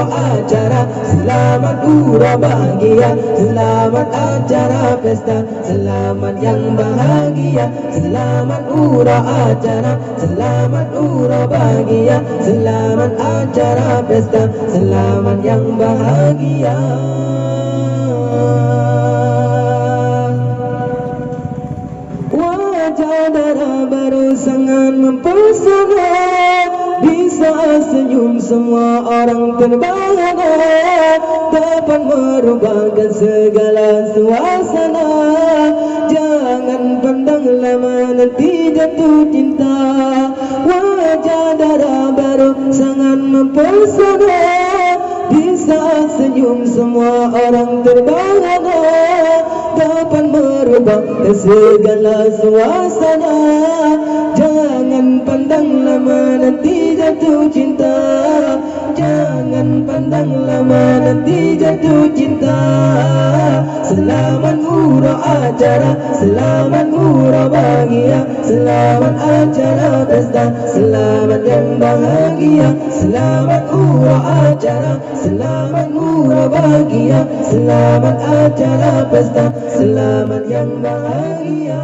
acara, selamat hura bahagia, selamat acara pesta, selamat yang bahagia, selamat hura acara, selamat hura bahagia, selamat acara pesta, selamat yang bahagia. Wajah darah baru sangat mempesona, bisa senyum semua orang terbahana, dapat merubahkan segala suasana. Jangan pandang lama nanti jatuh cinta. Wajah darah baru sangat mempesona, bisa senyum semua orang terbahana, dapat merubah segala suasana. Jangan pandang lama nanti jatuh cinta, jangan pandang lama nanti jatuh cinta. Selamat hura acara, selamat hura bahagia, selamat acara pesta, selamat yang bahagia, selamat hura acara, selamat hura bahagia, selamat acara pesta, selamat yang bahagia.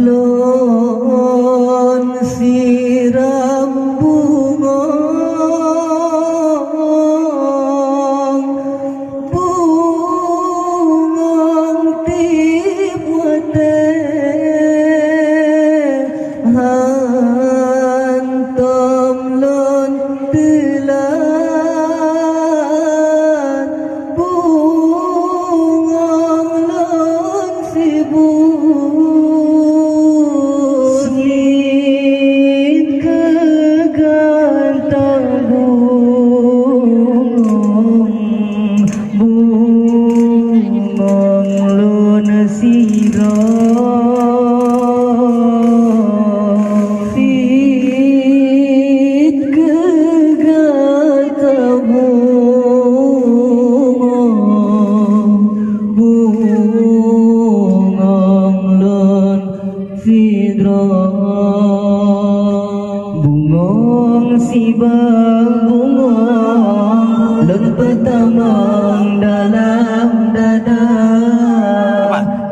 Lon siram bunga, bungang tibuate, hantam lon telan, bungang lon sibu. Bungong si bang bungong, lon pertamang dalam dada.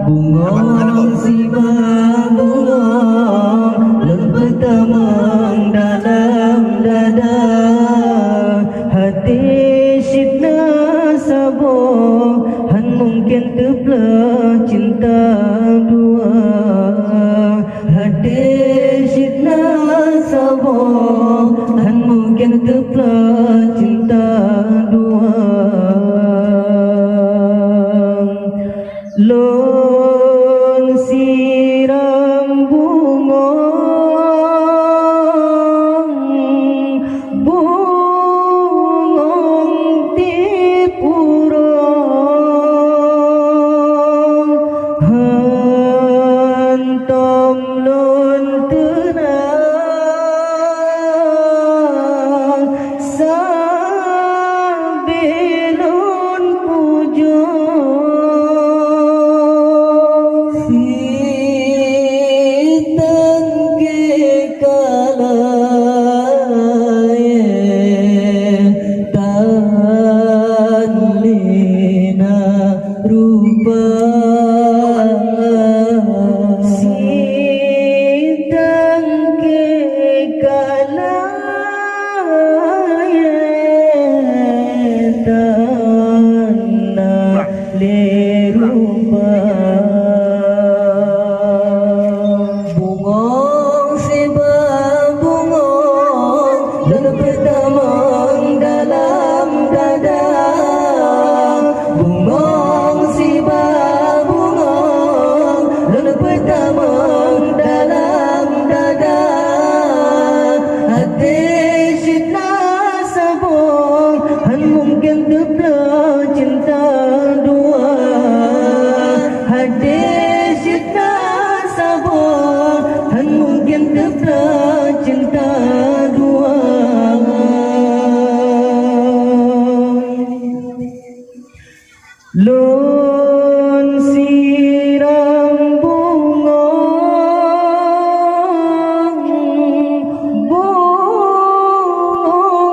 Bungong si bang bungong, lon pertamang dalam dada. Hati syitna sabo, han mungkin terbelah cinta dua. Hati syitna sabo, han mungkin terbelah cinta dua. Lon siram bungong, bungong tipurong, hantam lon tenang, sambilun pujong. Sitang ke kalaye, tan lina rupa. Sitang ke kalaye, tan lerupa. Bungong si bang bungong, lon pertamang dalam dada. Bungong si bang bungong, lon pertamang dalam dada. Hati syitna sabong, han mungkin terbelah cinta dua. Hati syitna sabong, han mungkin terbelah cinta dua. Lon siram bungong, bungong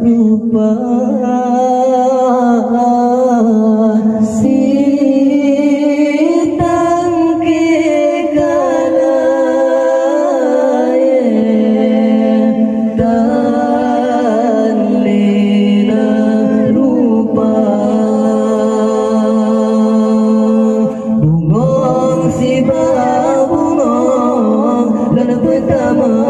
rupa Pertama